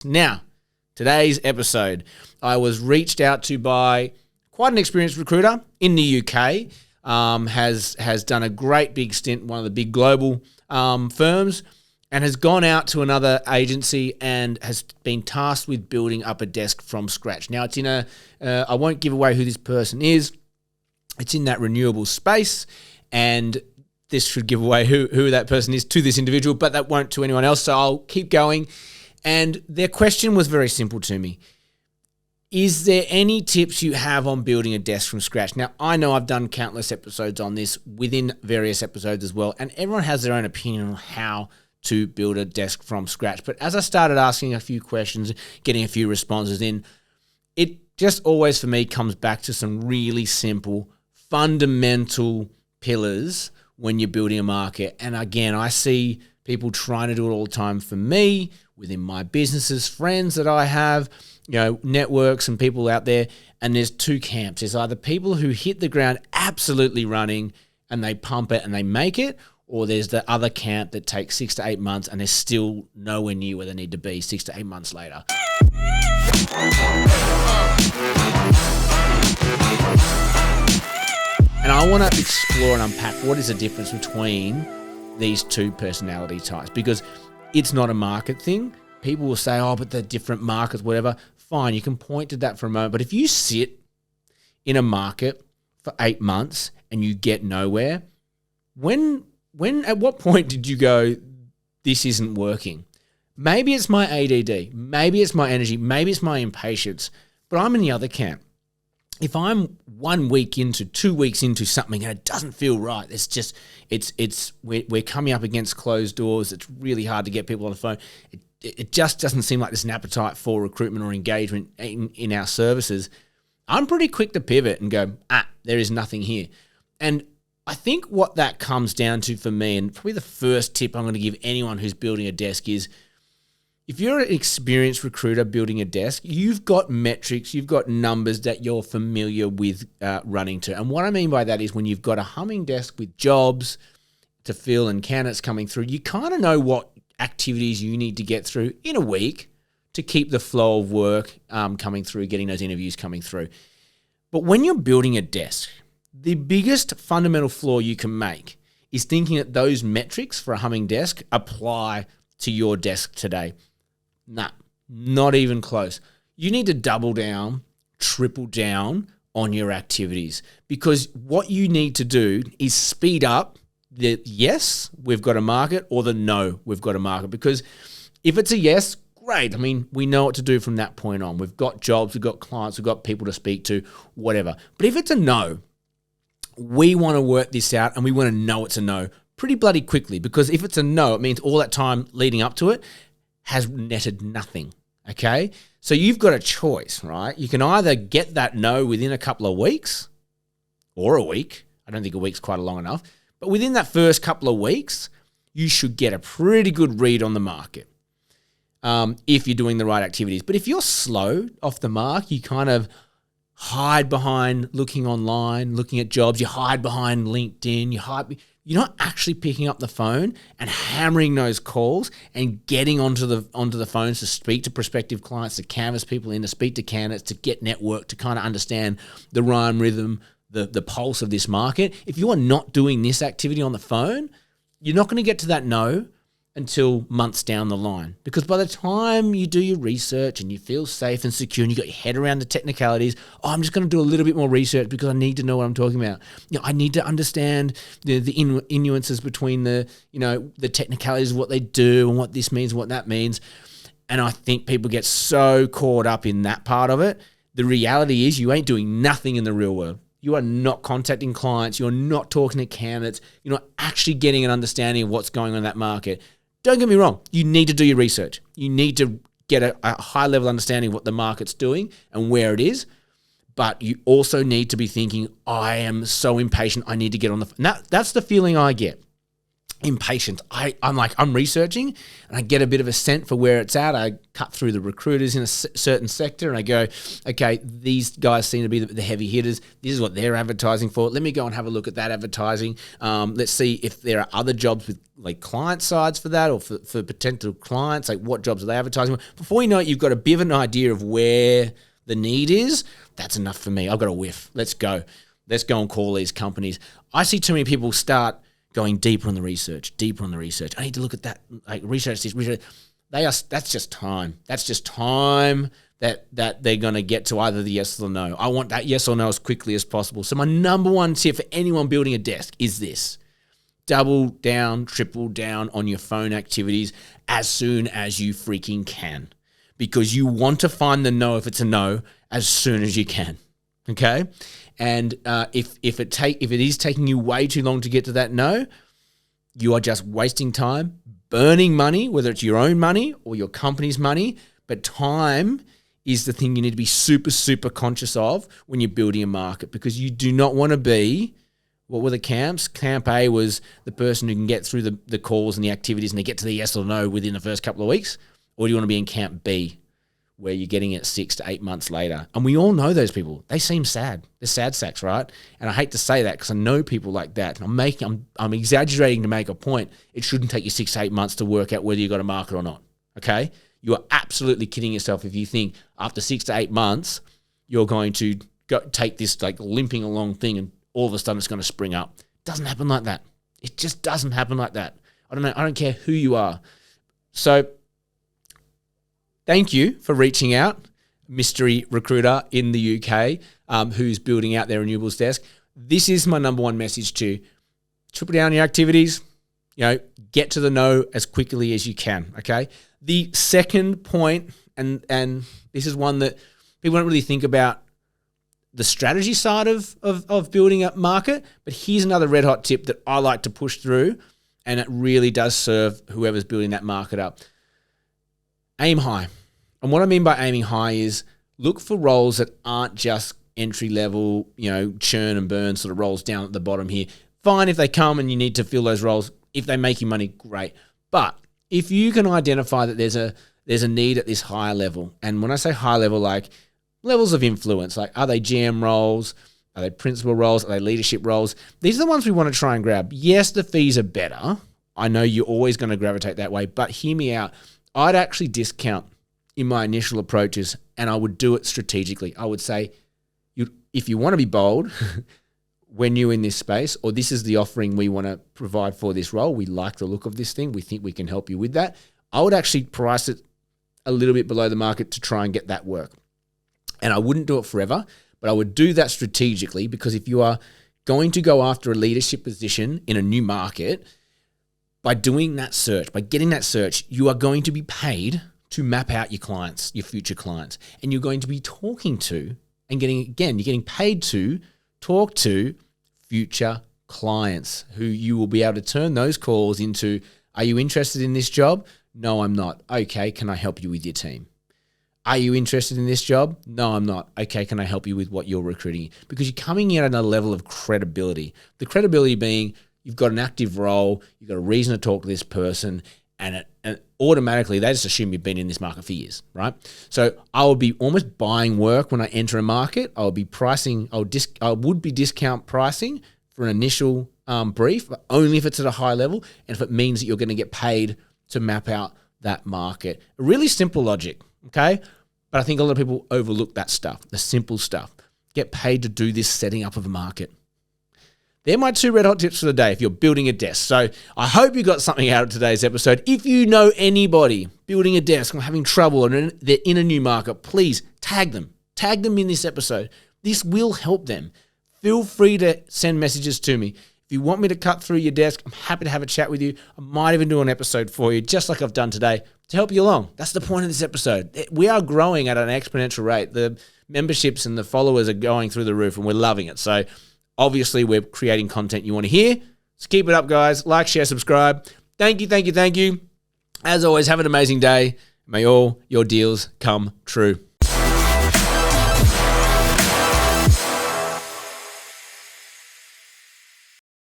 Now, today's episode, I was reached out to by quite an experienced recruiter in the UK, has done a great big stint in one of the big global firms, and has gone out to another agency and has been tasked with building up a desk from scratch. Now, it's in I won't give away who this person is. It's in that renewable space, and this should give away who that person is to this individual, but that won't to anyone else, so I'll keep going. And their question was very simple to me. Is there any tips you have on building a desk from scratch? Now, I know I've done countless episodes on this within various episodes as well, and everyone has their own opinion on how to build a desk from scratch. But as I started asking a few questions, getting a few responses in, it just always for me comes back to some really simple, fundamental pillars when you're building a market. And again, I see people trying to do it all the time for me, within my businesses, friends that I have, networks and people out there. And there's two camps. There's either people who hit the ground absolutely running and they pump it and they make it, or there's the other camp that takes 6 to 8 months and they're still nowhere near where they need to be 6 to 8 months later. And I want to explore and unpack what is the difference between these two personality types, because it's not a market thing. People will say, oh, but they're different markets, whatever. Fine, you can point to that for a moment. But if you sit in a market for 8 months and you get nowhere, at what point did you go, this isn't working? Maybe it's my ADD, maybe it's my energy, maybe it's my impatience, but I'm in the other camp. If I'm 1 week into, 2 weeks into something and it doesn't feel right, we're coming up against closed doors. It's really hard to get people on the phone. It just doesn't seem like there's an appetite for recruitment or engagement in our services. I'm pretty quick to pivot and go, there is nothing here. And I think what that comes down to for me, and probably the first tip I'm going to give anyone who's building a desk is, if you're an experienced recruiter building a desk, you've got metrics, you've got numbers that you're familiar with running to. And what I mean by that is when you've got a humming desk with jobs to fill and candidates coming through, you kind of know what activities you need to get through in a week to keep the flow of work coming through, getting those interviews coming through. But when you're building a desk, the biggest fundamental flaw you can make is thinking that those metrics for a humming desk apply to your desk today. Nah, not even close. You need to double down, triple down on your activities, because what you need to do is speed up the yes, we've got a market, or the no, we've got a market. Because if it's a yes, great. I mean, we know what to do from that point on. We've got jobs, we've got clients, we've got people to speak to, whatever. But if it's a no, we want to work this out and we want to know it's a no pretty bloody quickly, because if it's a no, it means all that time leading up to it has netted nothing, okay? So you've got a choice, right? You can either get that no within a couple of weeks or a week. I don't think a week's quite long enough. But within that first couple of weeks, you should get a pretty good read on the market if you're doing the right activities. But if you're slow off the mark, you kind of hide behind looking online, looking at jobs. You hide behind LinkedIn. You're not actually picking up the phone and hammering those calls and getting onto the phones to speak to prospective clients, to canvas people in, to speak to candidates, to get network, to kind of understand the rhyme, rhythm, the pulse of this market. If you are not doing this activity on the phone, you're not going to get to that no until months down the line. Because by the time you do your research and you feel safe and secure and you got your head around the technicalities, I'm just going to do a little bit more research because I need to know what I'm talking about. I need to understand the nuances between the technicalities of what they do and what this means and what that means. And I think people get so caught up in that part of it. The reality is you ain't doing nothing in the real world. You are not contacting clients. You're not talking to candidates. You're not actually getting an understanding of what's going on in that market. Don't get me wrong. You need to do your research. You need to get a high-level understanding of what the market's doing and where it is. But you also need to be thinking, I am so impatient. I need to get on the phone. That's the feeling I get. impatient. I'm researching and I get a bit of a scent for where it's at. I cut through the recruiters in a certain sector and I go, okay, these guys seem to be the heavy hitters. This is what they're advertising for. Let me go and have a look at that advertising. Let's see if there are other jobs with like client sides for that, or for potential clients, like what jobs are they advertising for? Before you know it, you've got a bit of an idea of where the need is. That's enough for me. I've got a whiff. Let's go and call these companies. I see too many people start going deeper on the research. I need to look at that, like research this, research. That's just time. That's just time that they're going to get to either the yes or no. I want that yes or no as quickly as possible. So my number one tip for anyone building a desk is this: double down, triple down on your phone activities as soon as you freaking can, because you want to find the no if it's a no as soon as you can. Okay. And if it is taking you way too long to get to that no, you are just wasting time, burning money, whether it's your own money or your company's money. But time is the thing you need to be super, super conscious of when you're building a market, because you do not want to be, what were the camps? Camp A was the person who can get through the calls and the activities and they get to the yes or no within the first couple of weeks. Or do you want to be in Camp B, where you're getting it 6 to 8 months later? And we all know those people. They seem sad. They're sad sacks, right? And I hate to say that because I know people like that. And I'm exaggerating to make a point. It shouldn't take you 6 to 8 months to work out whether you got a market or not, okay? You are absolutely kidding yourself if you think after 6 to 8 months you're going to take this like limping along thing and all of a sudden it's going to spring up. It doesn't happen like that. It just doesn't happen like that. I don't know. I don't care who you are. So thank you for reaching out, mystery recruiter in the UK who's building out their renewables desk. This is my number one message to you. Triple down your activities, get to the no as quickly as you can, okay? The second point, and this is one that people don't really think about, the strategy side of building a market, but here's another red hot tip that I like to push through, and it really does serve whoever's building that market up. Aim high. And what I mean by aiming high is look for roles that aren't just entry level, churn and burn sort of roles down at the bottom here. Fine if they come and you need to fill those roles. If they make you money, great. But if you can identify that there's a need at this higher level, and when I say high level, like levels of influence, like are they GM roles? Are they principal roles? Are they leadership roles? These are the ones we want to try and grab. Yes, the fees are better. I know you're always going to gravitate that way, but hear me out. I'd actually discount in my initial approaches, and I would do it strategically. I would say, if you want to be bold, when you're in this space, or this is the offering we want to provide for this role, we like the look of this thing, we think we can help you with that, I would actually price it a little bit below the market to try and get that work. And I wouldn't do it forever, but I would do that strategically, because if you are going to go after a leadership position in a new market, by doing that search, by getting that search, you are going to be paid to map out your clients, your future clients. And you're going to be talking to and you're getting paid to talk to future clients who you will be able to turn those calls into, are you interested in this job? No, I'm not. Okay, can I help you with your team? Are you interested in this job? No, I'm not. Okay, can I help you with what you're recruiting? Because you're coming in at a level of credibility. The credibility being you've got an active role, you've got a reason to talk to this person, and automatically they just assume you've been in this market for years, right? So I would be almost buying work when I enter a market. I would be discount pricing for an initial brief, but only if it's at a high level and if it means that you're going to get paid to map out that market. A really simple logic, okay? But I think a lot of people overlook that stuff, the simple stuff. Get paid to do this setting up of a market. They're my 2 red hot tips for the day if you're building a desk. So I hope you got something out of today's episode. If you know anybody building a desk or having trouble and they're in a new market, please tag them. Tag them in this episode. This will help them. Feel free to send messages to me. If you want me to cut through your desk, I'm happy to have a chat with you. I might even do an episode for you, just like I've done today, to help you along. That's the point of this episode. We are growing at an exponential rate. The memberships and the followers are going through the roof, and we're loving it. So obviously, we're creating content you want to hear. So keep it up, guys. Like, share, subscribe. Thank you. As always, have an amazing day. May all your deals come true.